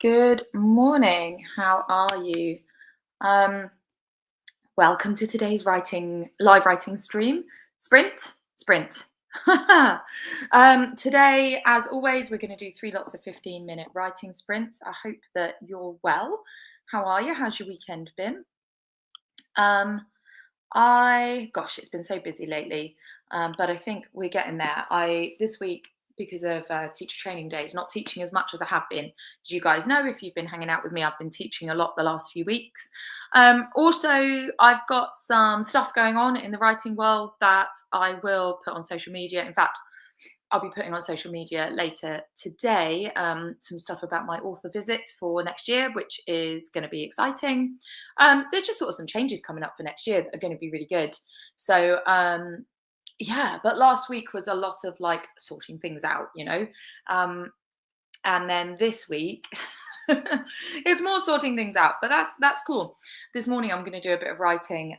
Good morning. How are you? Um, Welcome to today's live writing stream. Sprint. Today, as always, we're going to do three lots of 15-minute writing sprints. I hope that you're well. How are you? How's your weekend been? Um, gosh, it's been so busy lately, but I think we're getting there. This week, because of teacher training days, not teaching as much as I have been. As you guys know, if you've been hanging out with me, I've been teaching a lot the last few weeks. Also, I've got some stuff going on in the writing world that I will put on social media. In fact, I'll be putting on social media later today some stuff about my author visits for next year, which is going to be exciting. There's just sort of some changes coming up for next year that are going to be really good. So, yeah, but last week was a lot of like sorting things out. Um, and then this week, it's more sorting things out, but that's cool. This morning, I'm going to do a bit of writing.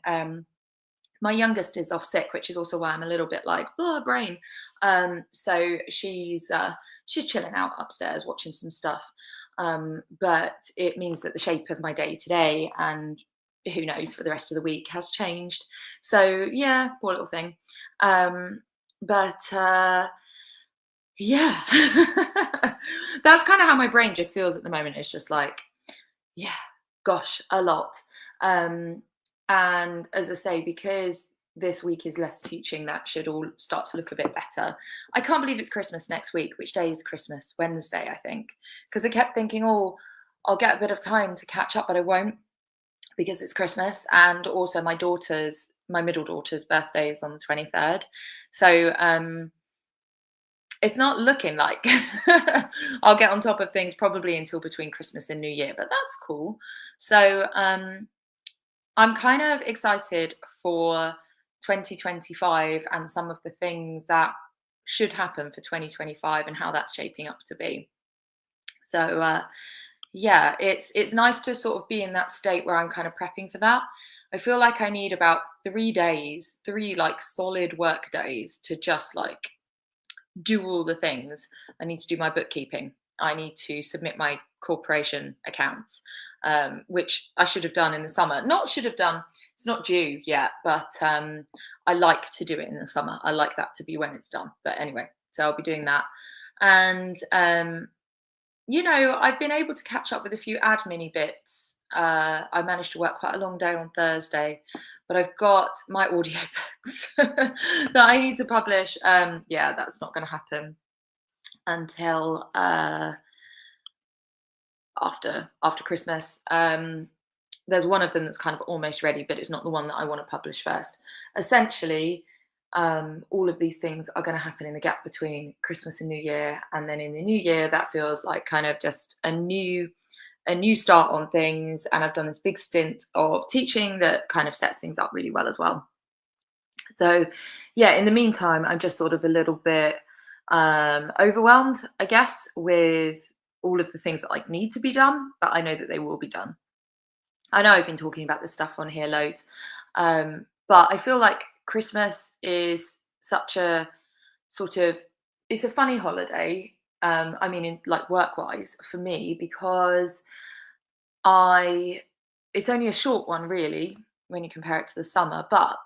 My youngest is off sick, which is also why I'm a little bit like, oh, brain. So she's chilling out upstairs watching some stuff. But it means that the shape of my day today and who knows for the rest of the week has changed. So yeah, poor little thing. But yeah, that's kind of how my brain just feels at the moment. It's just like, yeah, gosh, a lot. Um, and as I say, because this week is less teaching, that should all start to look a bit better. I can't believe it's Christmas next week. Which day is Christmas? Wednesday, I think. Because I kept thinking, oh, I'll get a bit of time to catch up, but I won't because it's Christmas. And also my middle daughter's birthday is on the 23rd. So it's not looking like I'll get on top of things probably until between Christmas and New Year, but that's cool. So I'm kind of excited for 2025 and some of the things that should happen for 2025 and how that's shaping up to be. So yeah, it's nice to sort of be in that state where I'm kind of prepping for that. I feel like I need about 3 days, three like solid work days to just like do all the things. I need to do my bookkeeping. I need to submit my corporation accounts, which I should have done in the summer. Not should have done, it's not due yet, but I like to do it in the summer. I like that to be when it's done. But anyway, so I'll be doing that. And I've been able to catch up with a few admin bits. I managed to work quite a long day on Thursday, but I've got my audiobooks that I need to publish. Yeah, that's not going to happen until after Christmas. There's one of them that's kind of almost ready, but it's not the one that I want to publish first. Essentially, all of these things are going to happen in the gap between Christmas and New Year, and then in the New Year, that feels like kind of just a new start on things. And I've done this big stint of teaching that kind of sets things up really well as well. So, yeah, in the meantime, I'm just sort of a little bit overwhelmed, I guess, with all of the things that like need to be done, but I know that they will be done. I know I've been talking about this stuff on here loads, but I feel like Christmas is such a sort of it's a funny holiday. I mean, in like work wise for me because I it's only a short one really when you compare it to the summer, but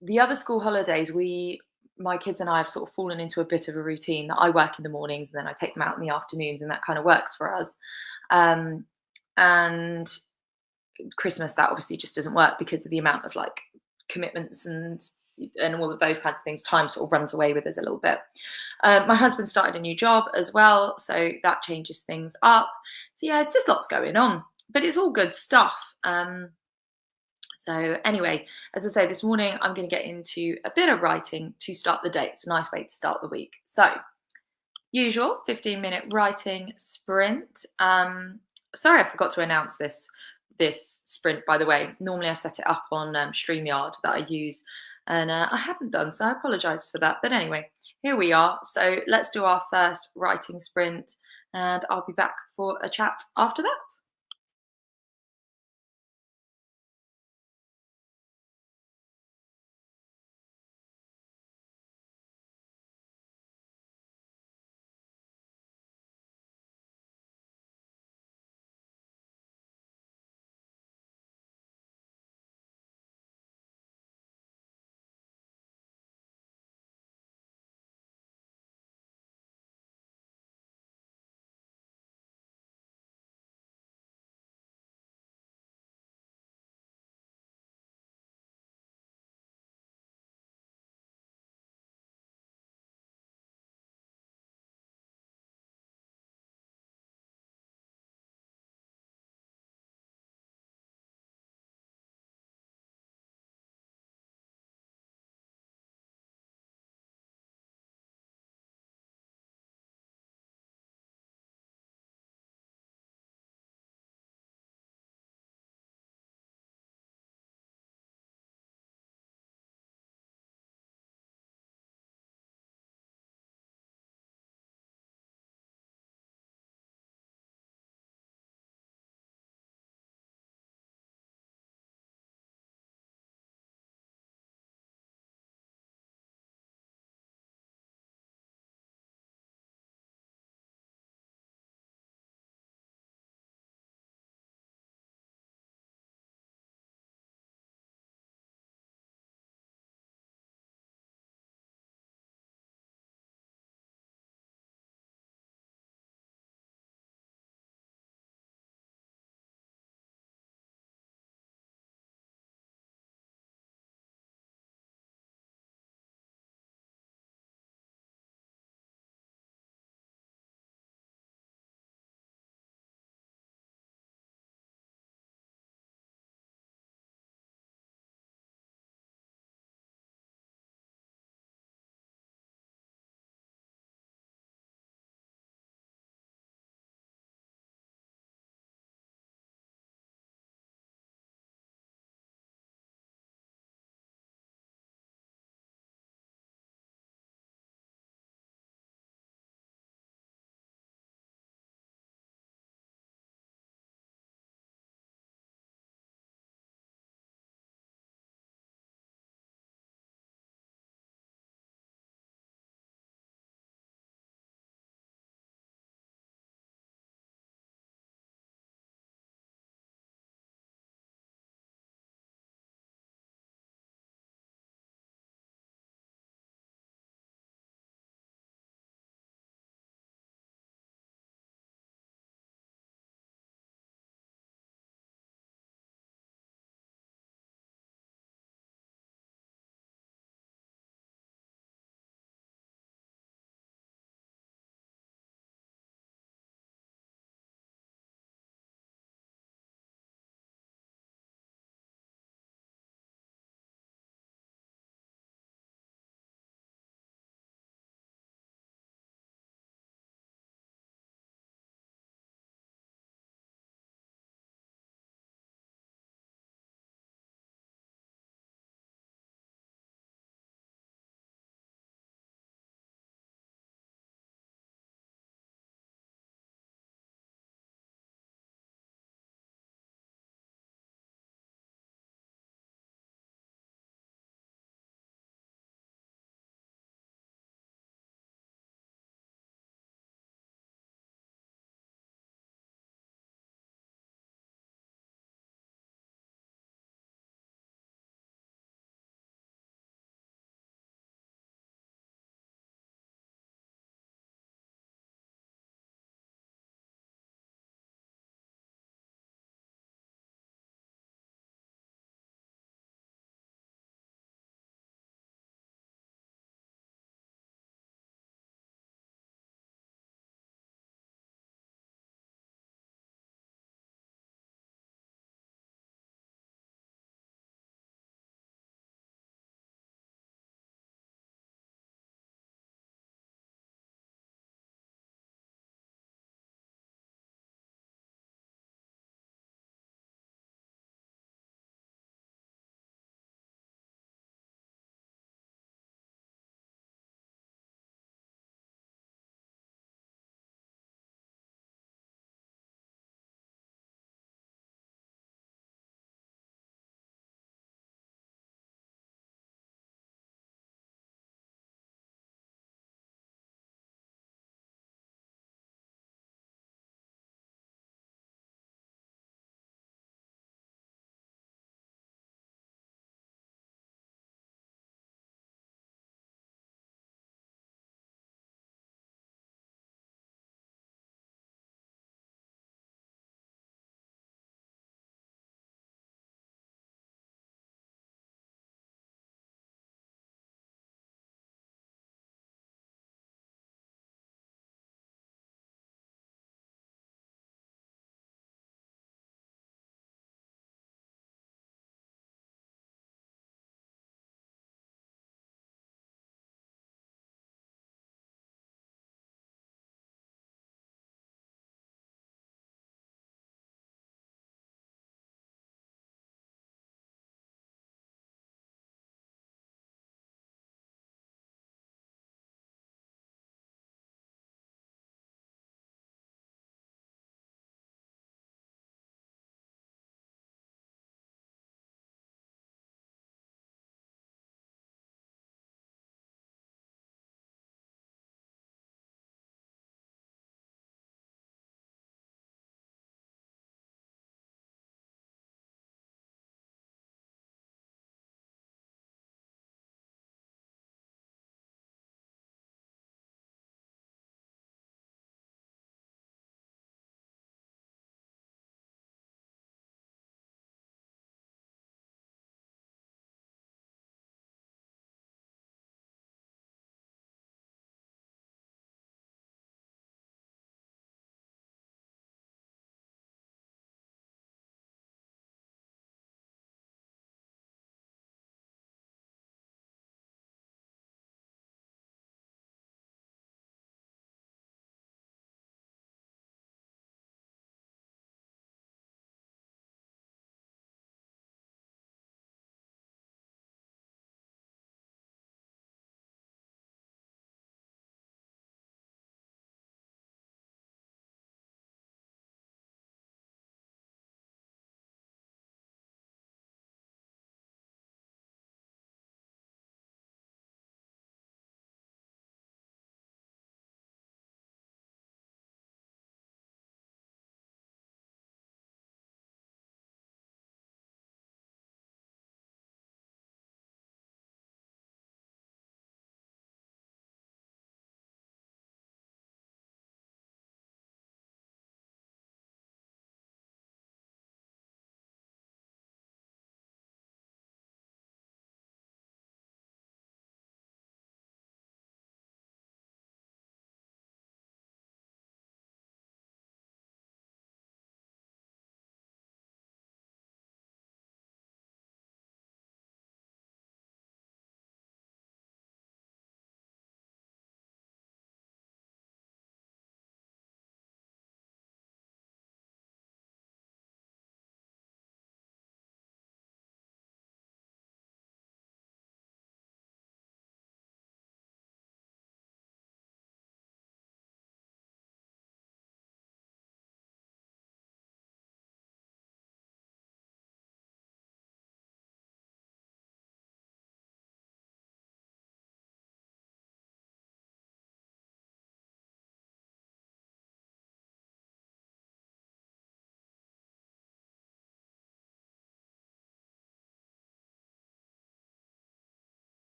the other school holidays, my kids and I have sort of fallen into a bit of a routine that I work in the mornings and then I take them out in the afternoons, and that kind of works for us. Um, and Christmas, that obviously just doesn't work because of the amount of like commitments and all of those kinds of things. Time sort of runs away with us a little bit. My husband started a new job as well, so that changes things up. So yeah, it's just lots going on, but it's all good stuff. So anyway, as I say, this morning I'm going to get into a bit of writing to start the day. It's a nice way to start the week. So usual 15-minute writing sprint. Sorry, I forgot to announce this sprint, by the way. Normally I set it up on StreamYard that I use, and I hadn't done, so I apologize for that. But anyway, here we are. So let's do our first writing sprint, and I'll be back for a chat after that.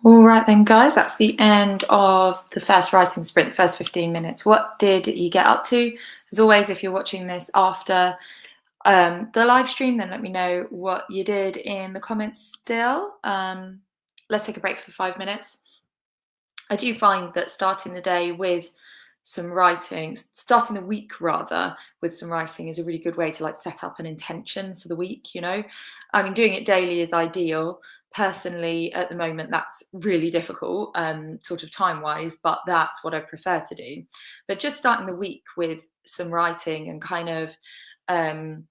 All right then, guys, that's the end of the first writing sprint, the first 15 minutes. What did you get up to? As always, if you're watching this after the live stream, then let me know what you did in the comments still. Let's take a break for 5 minutes. I do find that starting the day with some writing, starting the week rather with some writing is a really good way to like set up an intention for the week, you know. I mean, doing it daily is ideal. Personally, at the moment, that's really difficult, sort of time wise, but that's what I prefer to do. But just starting the week with some writing and kind of, um,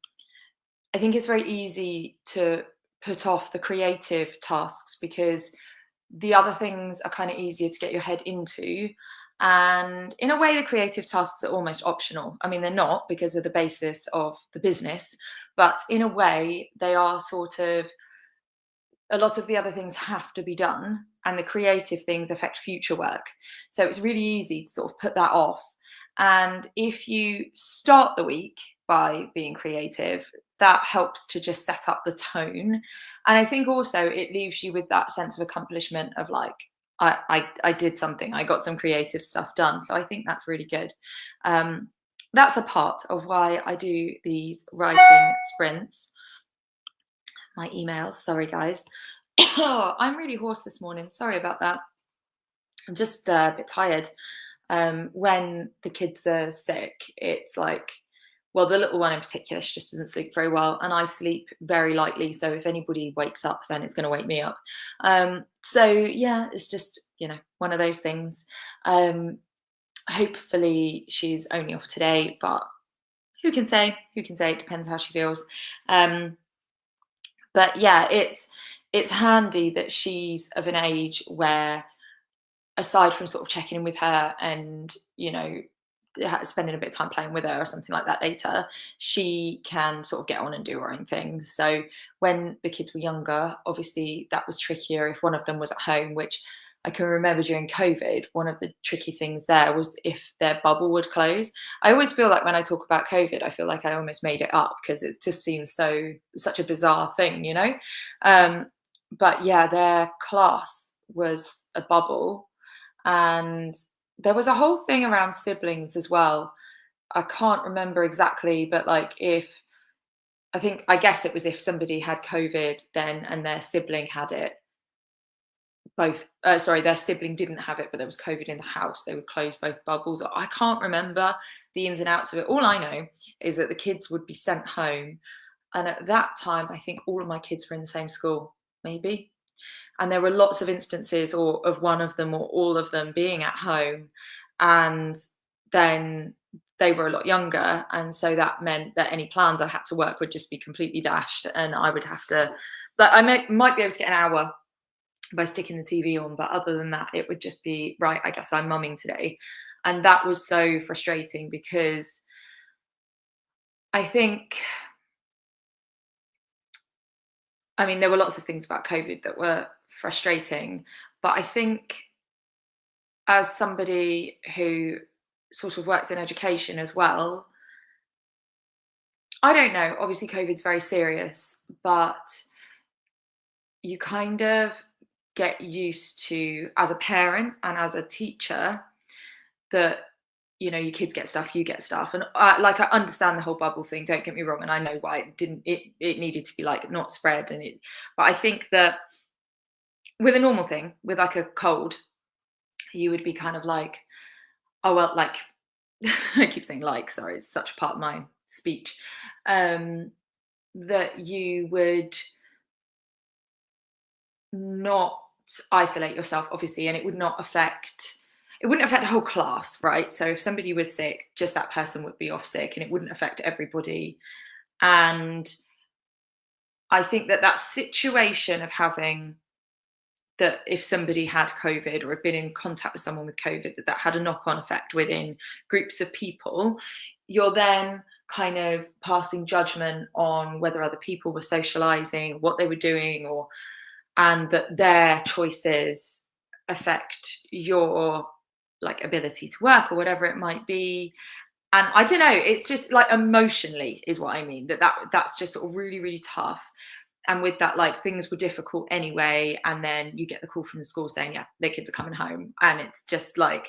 I think it's very easy to put off the creative tasks because the other things are kind of easier to get your head into. And in a way, the creative tasks are almost optional. I mean, they're not because of the basis of the business, but in a way, they are sort of a lot of the other things have to be done, and the creative things affect future work. So it's really easy to sort of put that off. And if you start the week by being creative, that helps to just set up the tone. And I think also it leaves you with that sense of accomplishment of like, I did something, I got some creative stuff done. So I think that's really good. That's a part of why I do these writing sprints. My emails, sorry guys. Oh, I'm really hoarse this morning. Sorry about that. I'm just a bit tired. When the kids are sick, it's like, well, the little one in particular, she just doesn't sleep very well, and I sleep very lightly. So if anybody wakes up, then it's going to wake me up. So yeah, it's just one of those things. Hopefully, she's only off today, but who can say? Who can say? It depends how she feels. But yeah, it's handy that she's of an age where, aside from sort of checking in with her and spending a bit of time playing with her or something like that later, she can sort of get on and do her own thing. So when the kids were younger, obviously that was trickier if one of them was at home, which I can remember during COVID, one of the tricky things there was if their bubble would close. I always feel like when I talk about COVID, I feel like I almost made it up because it just seems such a bizarre thing, you know? But yeah, their class was a bubble, and there was a whole thing around siblings as well. I can't remember exactly, but like I guess it was if somebody had COVID then and their sibling had it, their sibling didn't have it, but there was COVID in the house, they would close both bubbles. I can't remember the ins and outs of it. All I know is that the kids would be sent home. And at that time, I think all of my kids were in the same school, maybe. And there were lots of instances of one of them or all of them being at home. And then they were a lot younger. And so that meant that any plans I had to work would just be completely dashed. And I would have to, I might be able to get an hour by sticking the TV on, but other than that, it would just be, right, I guess I'm mumming today. And that was so frustrating because I think, I mean, there were lots of things about COVID that were frustrating, but I think as somebody who sort of works in education as well, I don't know, obviously COVID's very serious, but you kind of get used to, as a parent and as a teacher, that your kids get stuff, you get stuff. And I understand the whole bubble thing, don't get me wrong, and I know why it needed to be like not spread, but I think that with a normal thing, with like a cold, you would be kind of like, oh well, like I keep saying like, sorry, it's such a part of my speech, that you would not isolate yourself, obviously, and it wouldn't affect the whole class, right? So if somebody was sick, just that person would be off sick and it wouldn't affect everybody. And I think that situation of having that, if somebody had COVID or had been in contact with someone with COVID, that had a knock-on effect within groups of people, you're then kind of passing judgment on whether other people were socializing, what they were doing, and that their choices affect your like ability to work or whatever it might be. And I don't know, it's just like emotionally is what I mean, that's just sort of really, really tough. and with that, like, things were difficult anyway, and then you get the call from the school saying, yeah, their kids are coming home, and it's just like,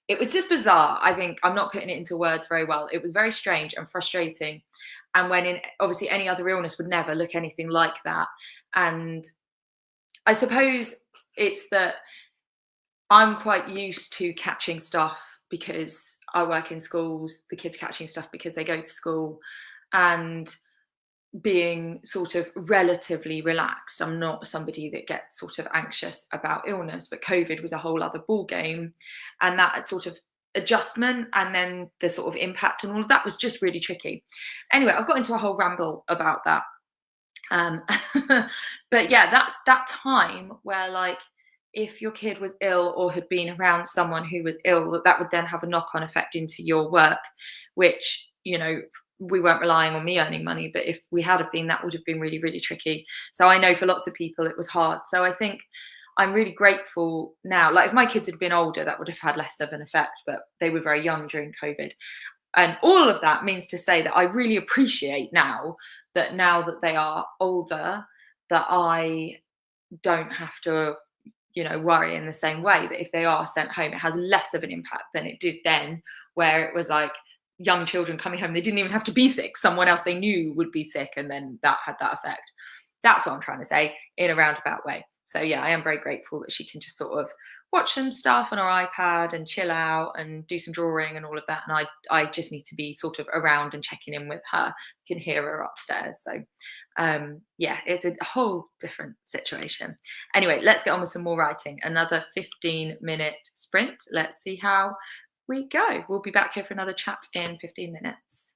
it was just bizarre. I think I'm not putting it into words very well. It was very strange and frustrating, and when in obviously any other illness would never look anything like that. And I suppose it's that I'm quite used to catching stuff because I work in schools, the kids catching stuff because they go to school, and being sort of relatively relaxed. I'm not somebody that gets sort of anxious about illness, but COVID was a whole other ball game, and that sort of adjustment and then the sort of impact and all of that was just really tricky. Anyway, I've got into a whole ramble about that. Um, but yeah, that's that time where, like, if your kid was ill or had been around someone who was ill, that would then have a knock-on effect into your work, which, you know, we weren't relying on me earning money, but if we had have been, that would have been really, really tricky. So I know for lots of people it was hard. So I think I'm really grateful now. Like, if my kids had been older, that would have had less of an effect, but they were very young during COVID. And all of that means to say that I really appreciate now that they are older, that I don't have to, you know, worry in the same way, that if they are sent home, it has less of an impact than it did then, where it was like young children coming home, they didn't even have to be sick. Someone else they knew would be sick, and then that had that effect. That's what I'm trying to say in a roundabout way. So yeah, I am very grateful that she can just sort of watch some stuff on her iPad and chill out and do some drawing and all of that. And I just need to be sort of around and checking in with her. You can hear her upstairs. So yeah, it's a whole different situation. Anyway, let's get on with some more writing. Another 15-minute sprint. Let's see how we go. We'll be back here for another chat in 15 minutes.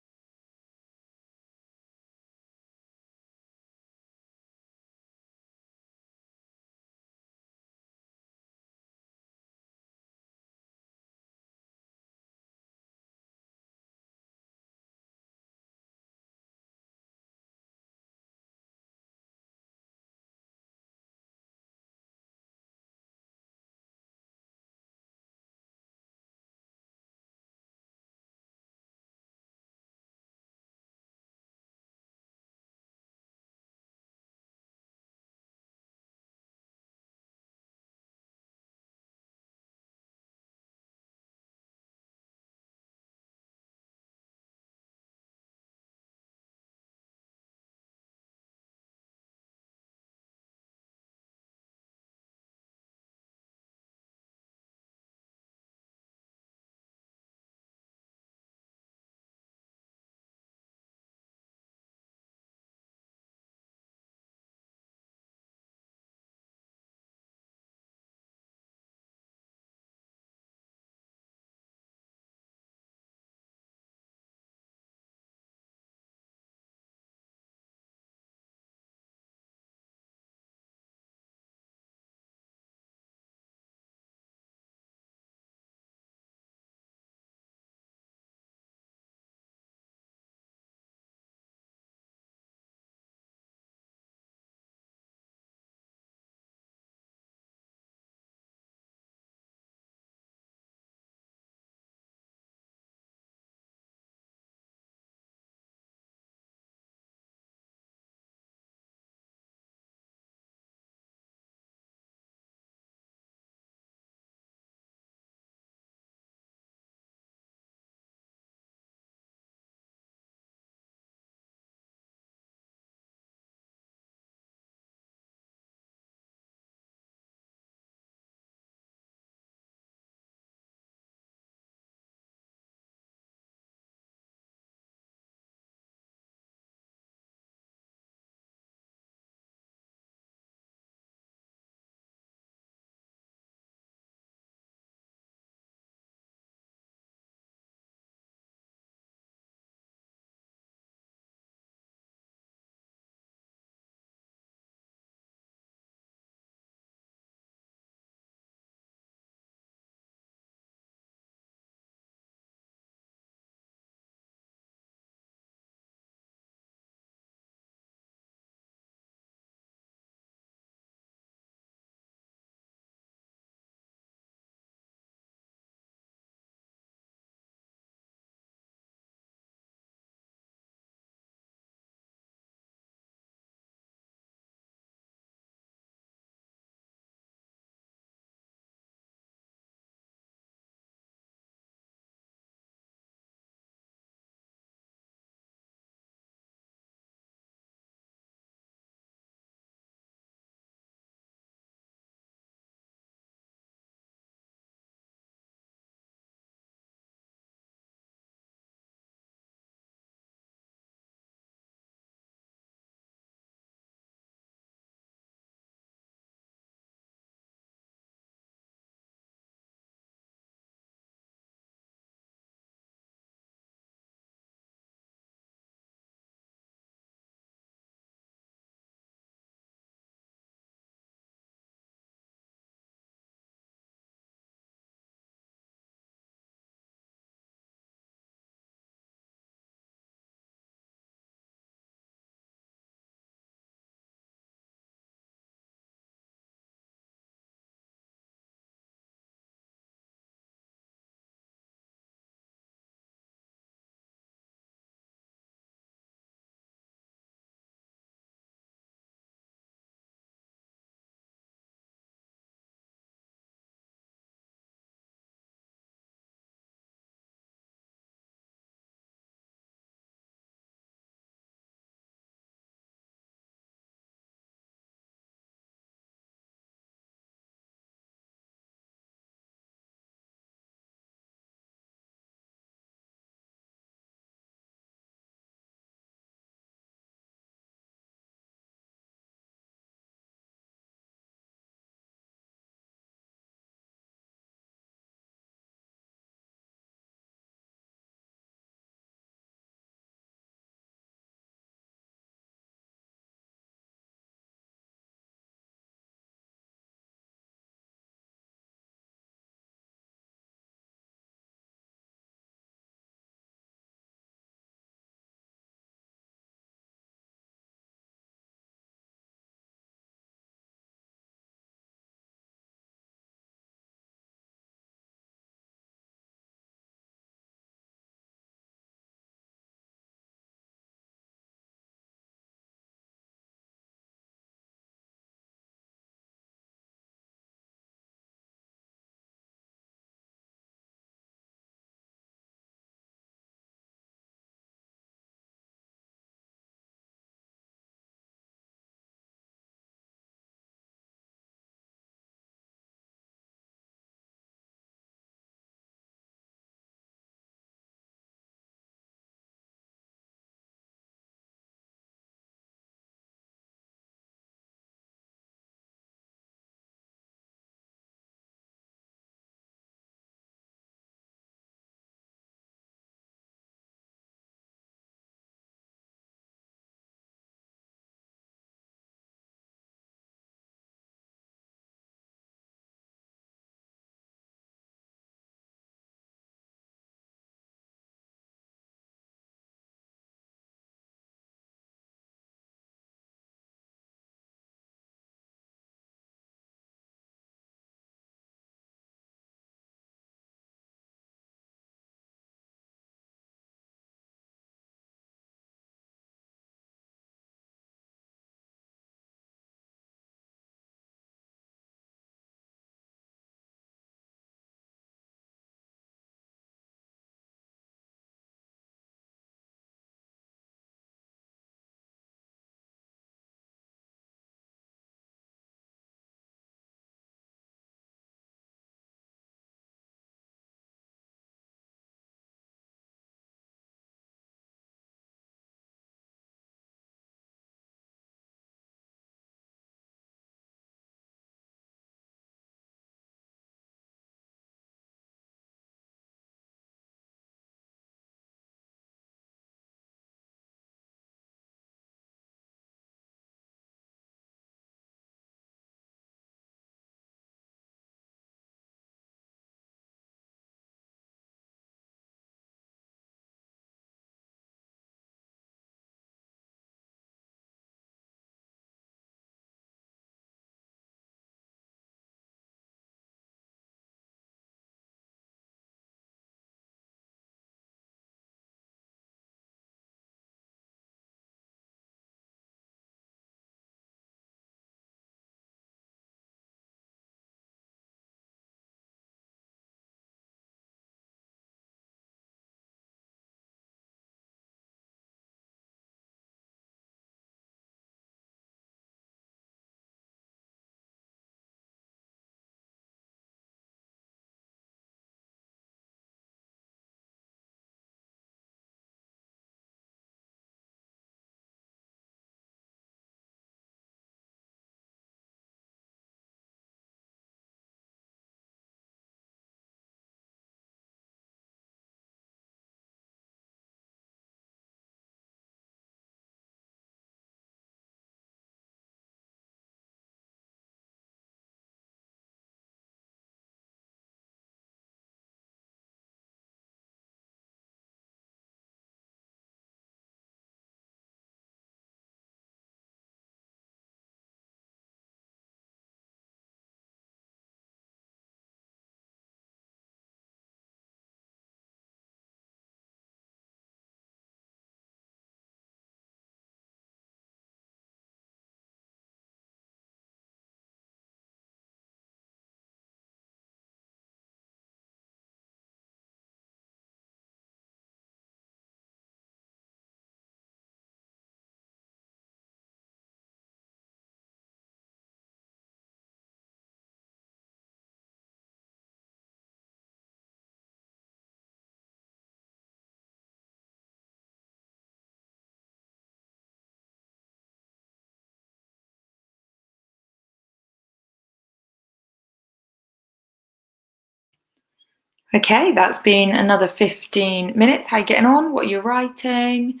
Okay, that's been another 15 minutes. How you getting on? What are you writing?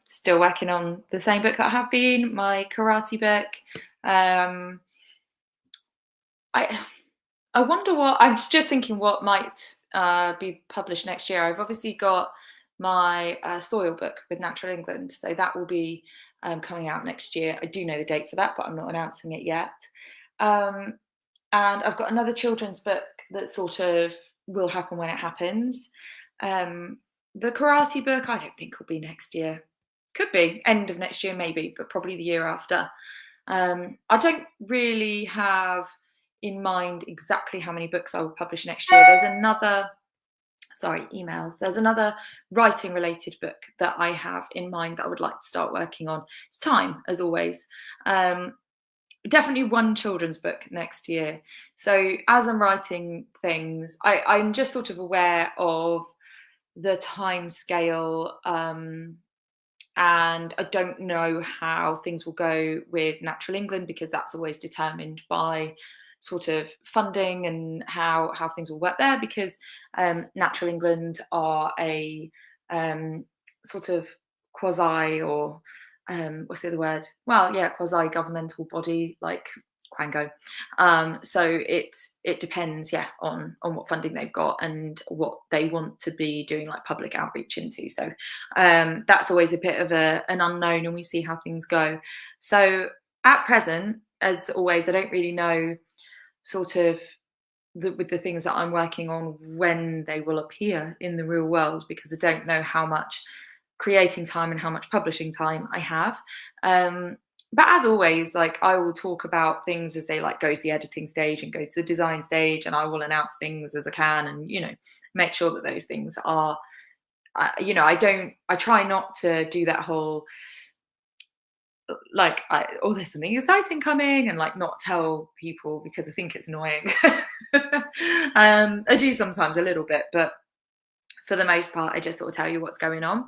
Still working on the same book that I have been, my karate book. Um, I I wonder what I'm just thinking what might be published next year. I've obviously got my soil book with Natural England, so that will be coming out next year. I do know the date for that, but I'm not announcing it yet. Um, and I've got another children's book that sort of will happen when it happens. Um, the karate book, I don't think will be next year. Could be end of next year, maybe, but probably the year after. I don't really have in mind exactly how many books I will publish next year. There's another, sorry, emails. There's another writing related book that I have in mind that I would like to start working on. It's time, as always. Um, Definitely one children's book next year. So as I'm writing things, I'm just sort of aware of the time scale, and I don't know how things will go with Natural England because that's always determined by sort of funding and how things will work there because Natural England are a sort of quasi or what's the other word? Well, yeah, quasi governmental body like Quango. So it depends, yeah, on what funding they've got and what they want to be doing like public outreach into. So that's always a bit of an unknown, and we see how things go. So at present, as always, I don't really know sort of with the things that I'm working on when they will appear in the real world because I don't know how much creating time and how much publishing time I have. But as always, like I will talk about things as they like go to the editing stage and go to the design stage, and I will announce things as I can, and make sure that those things are. I don't. I try not to do that whole like oh there's something exciting coming and like not tell people because I think it's annoying. I do sometimes a little bit, but for the most part, I just sort of tell you what's going on.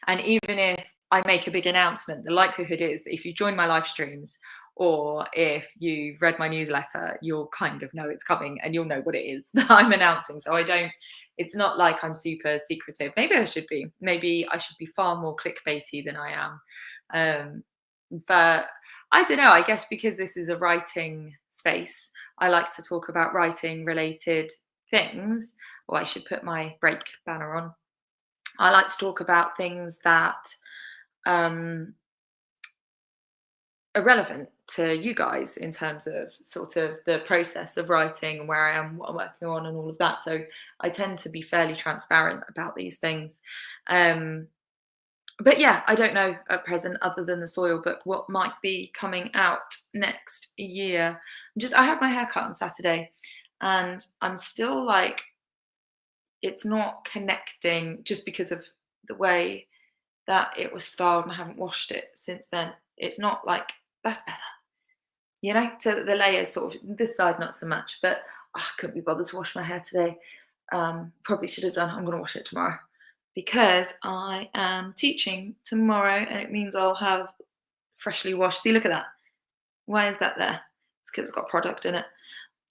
And even if I make a big announcement, the likelihood is that if you join my live streams or if you've read my newsletter, you'll kind of know it's coming and you'll know what it is that I'm announcing. So it's not like I'm super secretive. Maybe I should be. Maybe I should be far more clickbaity than I am. But I don't know. I guess because this is a writing space, I like to talk about writing related things. Or I should put my break banner on. I like to talk about things that um, are relevant to you guys in terms of sort of the process of writing and where I am, what I'm working on, and all of that. So I tend to be fairly transparent about these things. Um, but yeah, I don't know at present, other than the soil book, what might be coming out next year. I had my hair cut on Saturday, and I'm still like it's not connecting just because of the way that it was styled and I haven't washed it since then. It's not like that's better, So the layers sort of this side not so much, but I couldn't be bothered to wash my hair today. Probably should have done. I'm going to wash it tomorrow because I am teaching tomorrow, and it means I'll have freshly washed. See, look at that. Why is that there? It's because it's got product in it.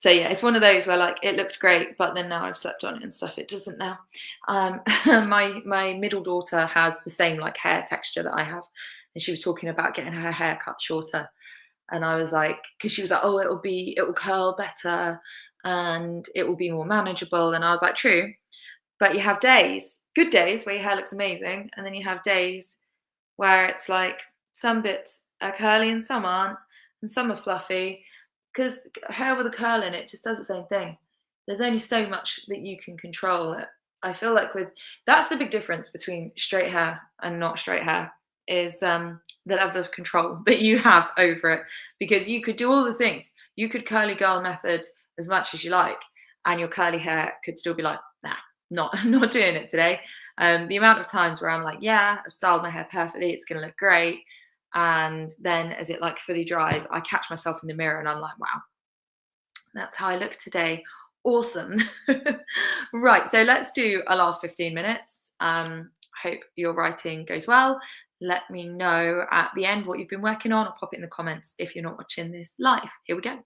So yeah, it's one of those where like it looked great, but then now I've slept on it and stuff, it doesn't now. My middle daughter has the same like hair texture that I have, and she was talking about getting her hair cut shorter, and I was like, because she was like, oh, it will curl better, and it will be more manageable, and I was like, true, but you have days, good days where your hair looks amazing, and then you have days where it's like some bits are curly and some aren't, and some are fluffy. Because hair with a curl in it just does the same thing. There's only so much that you can control. I feel like that's the big difference between straight hair and not straight hair is the level of control that you have over it. Because you could do all the things. You could curly girl method as much as you like, and your curly hair could still be like, nah, not doing it today. The amount of times where I'm like, yeah, I styled my hair perfectly, it's gonna look great. And then as it like fully dries, I catch myself in the mirror and I'm like, wow, that's how I look today. Awesome. Right, so let's do a last 15 minutes. Hope your writing goes well. Let me know at the end what you've been working on, or pop it in the comments if you're not watching this live. Here we go.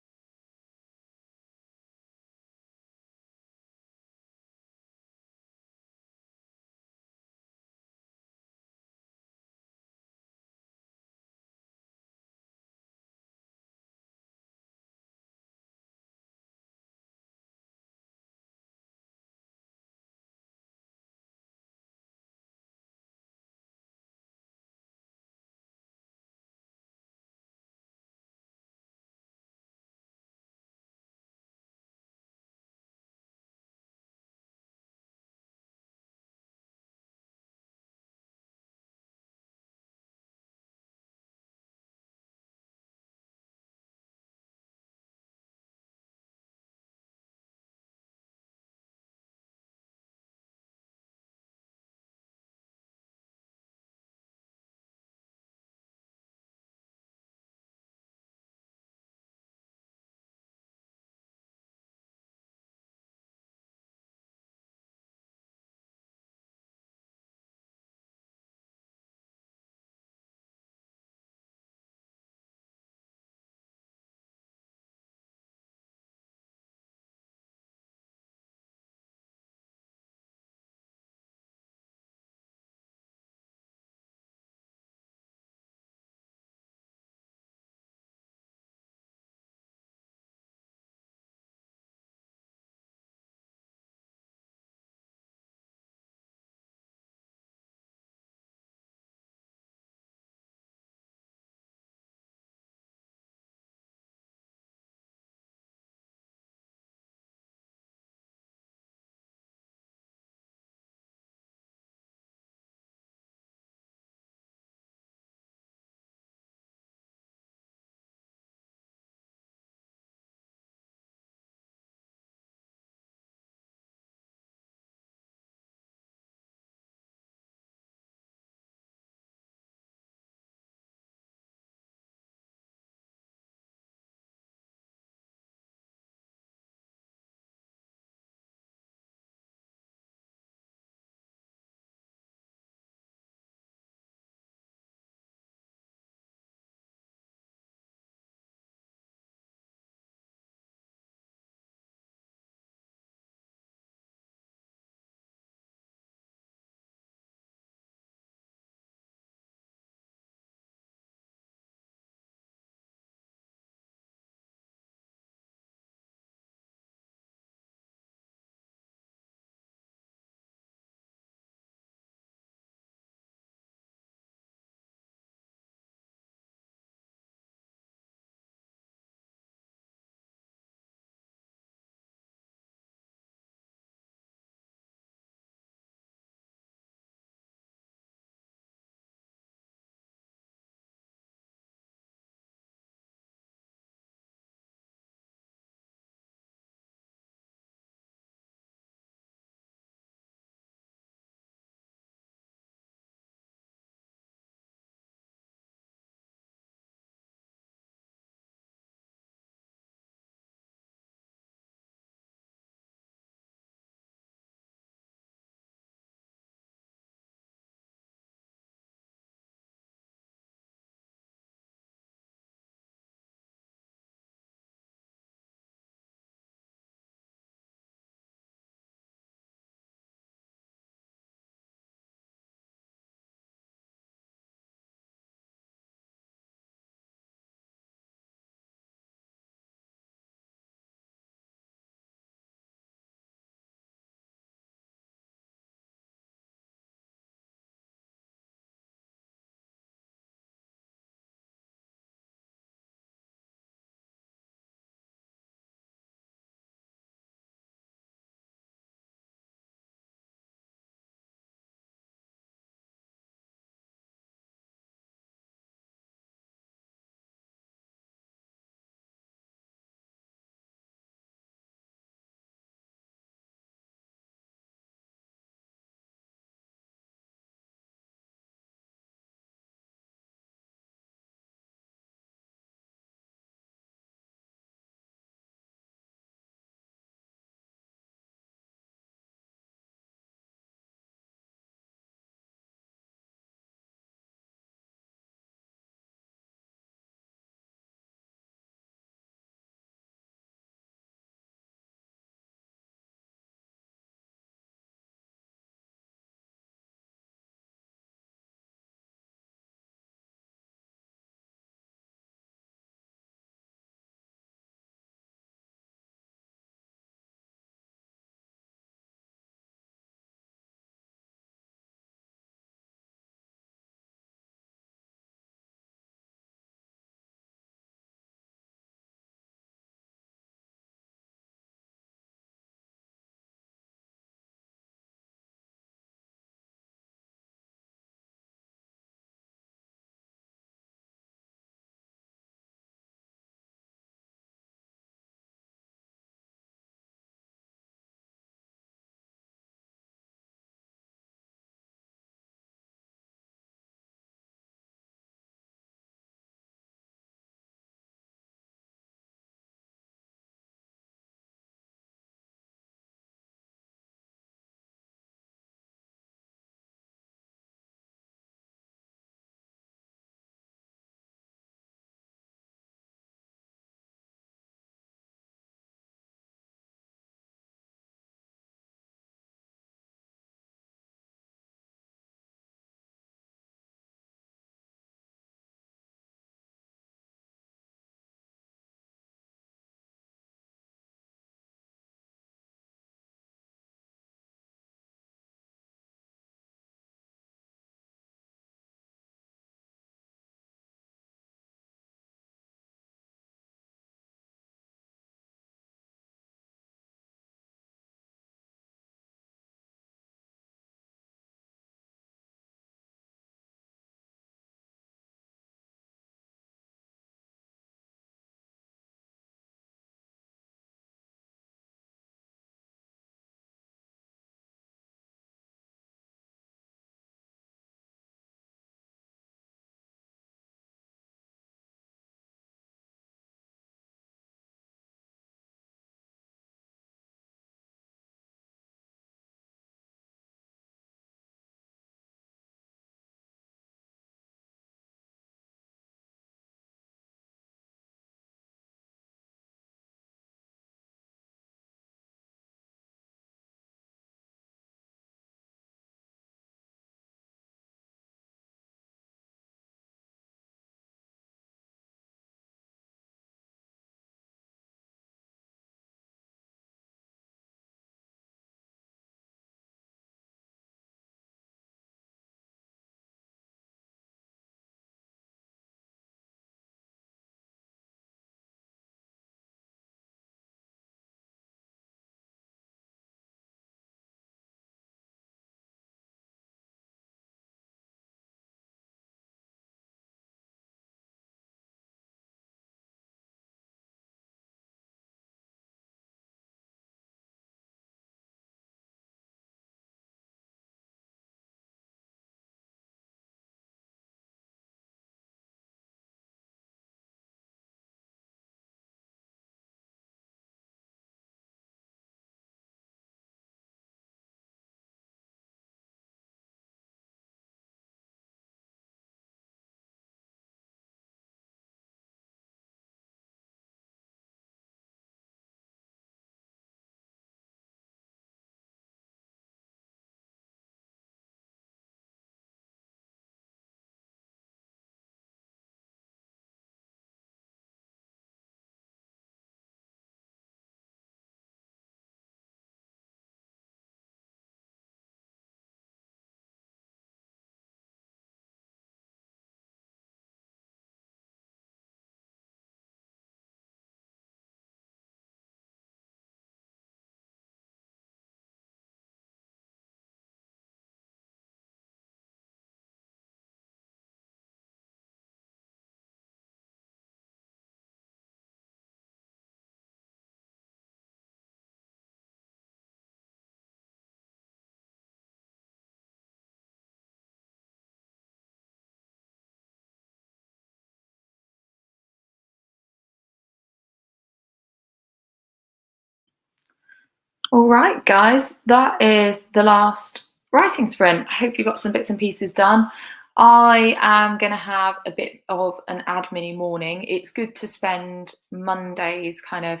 All right, guys, that is the last writing sprint. I hope you got some bits and pieces done. I am going to have a bit of an admin morning. It's good to spend Mondays kind of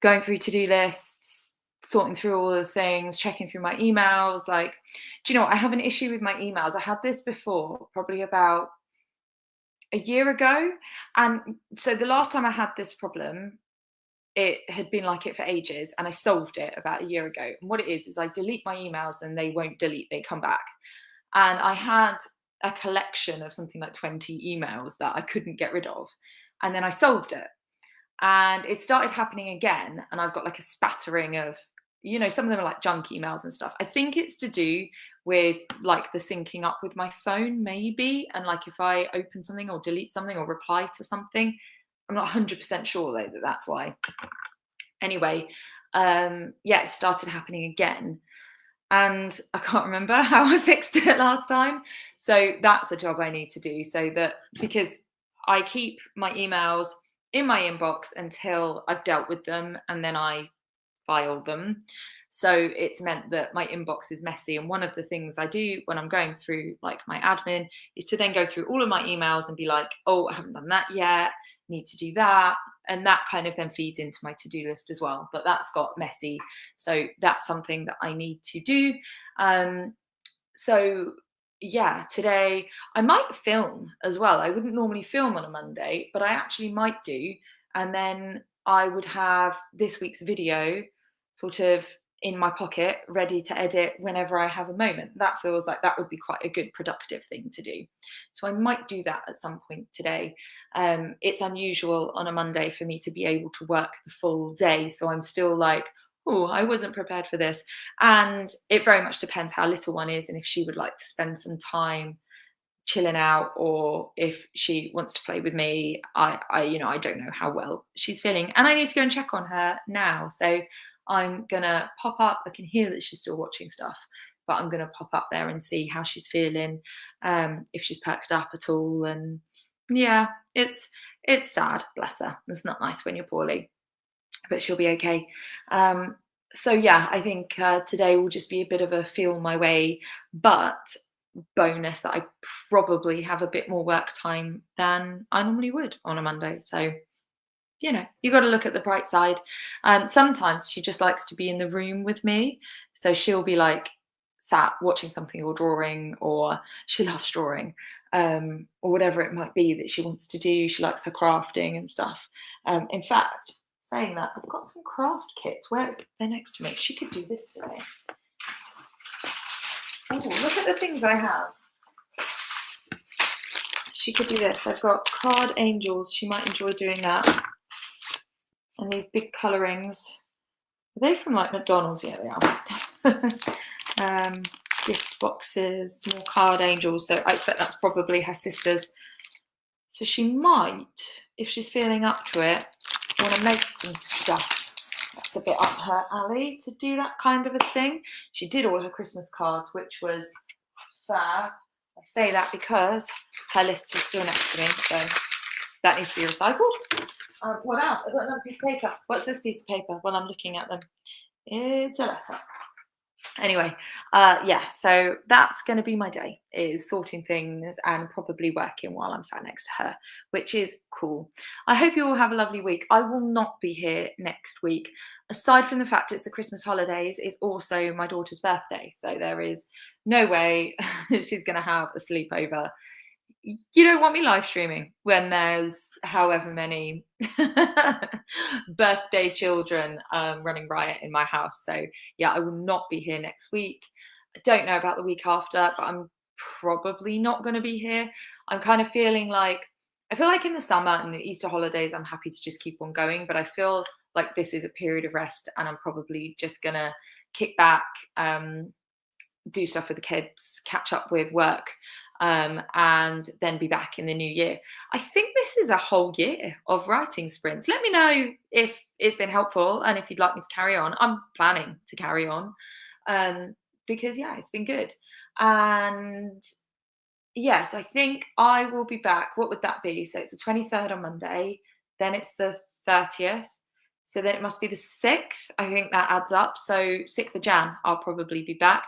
going through to-do lists, sorting through all the things, checking through my emails. Like, do you know what? I have an issue with my emails. I had this before, probably about a year ago. And so the last time I had this problem, it had been like it for ages, and I solved it about a year ago. And what it is I delete my emails and they won't delete, they come back. And I had a collection of something like 20 emails that I couldn't get rid of. And then I solved it. And it started happening again. And I've got like a spattering of, some of them are like junk emails and stuff. I think it's to do with like the syncing up with my phone, maybe. And like if I open something or delete something or reply to something, I'm not 100% sure though that that's why. Anyway, it started happening again. And I can't remember how I fixed it last time. So that's a job I need to do, so that, because I keep my emails in my inbox until I've dealt with them and then I file them. So it's meant that my inbox is messy. And one of the things I do when I'm going through like my admin is to then go through all of my emails and be like, oh, I haven't done that yet, need to do that. And that kind of then feeds into my to-do list as well. But that's got messy. So that's something that I need to do. So yeah, today I might film as well. I wouldn't normally film on a Monday, but I actually might do. And then I would have this week's video sort of in my pocket, ready to edit whenever I have a moment. That feels like that would be quite a good productive thing to do. So I might do that at some point today. It's unusual on a Monday for me to be able to work the full day. So I'm still like, oh, I wasn't prepared for this. And it very much depends how little one is and if she would like to spend some time chilling out or if she wants to play with me. I don't know how well she's feeling, and I need to go and check on her now. So I'm gonna pop up. I can hear that she's still watching stuff, but I'm gonna pop up there and see how she's feeling, if she's perked up at all. And yeah, it's sad, bless her. It's not nice when you're poorly, but she'll be okay. So yeah, I think today will just be a bit of a feel my way, but bonus that I probably have a bit more work time than I normally would on a Monday. So you got to look at the bright side. Sometimes she just likes to be in the room with me, so she'll be like sat watching something or drawing, or she loves drawing, or whatever it might be that she wants to do. She likes her crafting and stuff. In fact, saying that, I've got some craft kits. Where they're next to me. She could do this today. Oh, look at the things I have. She could do this. I've got card angels. She might enjoy doing that. And these big colorings. Are they from like McDonald's? Yeah, they are. Gift boxes, more card angels. So I expect that's probably her sister's. So she might, if she's feeling up to it, want to make some stuff. That's a bit up her alley to do that kind of a thing. She did all her Christmas cards, which was fab. I say that because her list is still next to me, so that needs to be recycled. What else? I've got another piece of paper. What's this piece of paper while I'm looking at them? It's a letter. Anyway, so that's going to be my day, is sorting things and probably working while I'm sat next to her, which is cool. I hope you all have a lovely week. I will not be here next week. Aside from the fact it's the Christmas holidays, it's also my daughter's birthday. So there is no way she's going to have a sleepover. You don't want me live streaming when there's however many birthday children running riot in my house. So yeah, I will not be here next week. I don't know about the week after, but I'm probably not going to be here. I'm kind of feeling like, I feel like in the summer and the Easter holidays, I'm happy to just keep on going, but I feel like this is a period of rest and I'm probably just going to kick back, do stuff with the kids, catch up with work, and then be back in the new year. I think this is a whole year of writing sprints. Let me know if it's been helpful and if you'd like me to carry on. I'm planning to carry on, because yeah, it's been good. And yes, I think I will be back. What would that be? So it's the 23rd on Monday, then it's the 30th. So then it must be the 6th. I think that adds up. So 6th of Jan, I'll probably be back.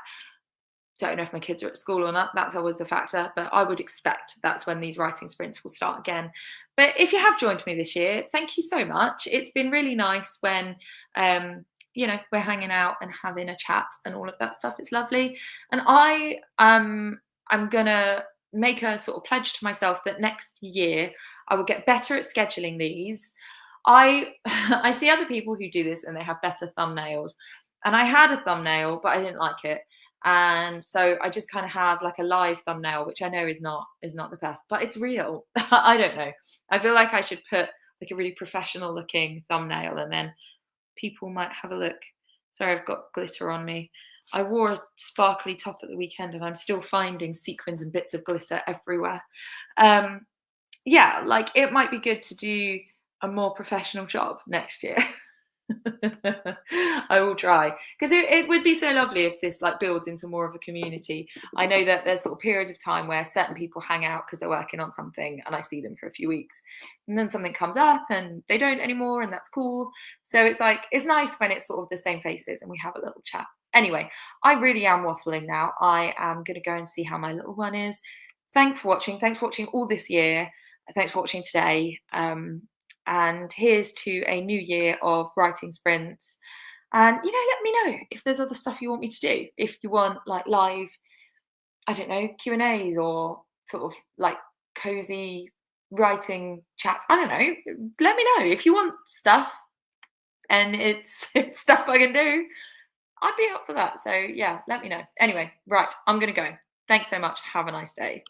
Don't know if my kids are at school or not. That's always a factor, but I would expect that's when these writing sprints will start again. But if you have joined me this year, thank you so much. It's been really nice when we're hanging out and having a chat and all of that stuff. It's lovely. And I'm gonna make a sort of pledge to myself that next year I will get better at scheduling these. I I see other people who do this and they have better thumbnails. And I had a thumbnail, but I didn't like it. And so I just kind of have like a live thumbnail, which I know is not the best, but it's real. I don't know. I feel like I should put like a really professional looking thumbnail, and then people might have a look. Sorry, I've got glitter on me. I wore a sparkly top at the weekend, and I'm still finding sequins and bits of glitter everywhere. Um, yeah, like it might be good to do a more professional job next year. I will try, because it would be so lovely if this like builds into more of a community. I know that there's sort of periods of time where certain people hang out because they're working on something, and I see them for a few weeks, and then something comes up and they don't anymore, and that's cool. So it's like it's nice when it's sort of the same faces and we have a little chat. Anyway, I really am waffling now. I am going to go and see how my little one is. Thanks for watching. Thanks for watching all this year. Thanks for watching today. And here's to a new year of writing sprints. And let me know if there's other stuff you want me to do. If you want like live, I don't know, Q&As or sort of like cozy writing chats. I don't know. Let me know if you want stuff and it's stuff I can do. I'd be up for that. So yeah, let me know. Anyway, right, I'm gonna go. Thanks so much. Have a nice day.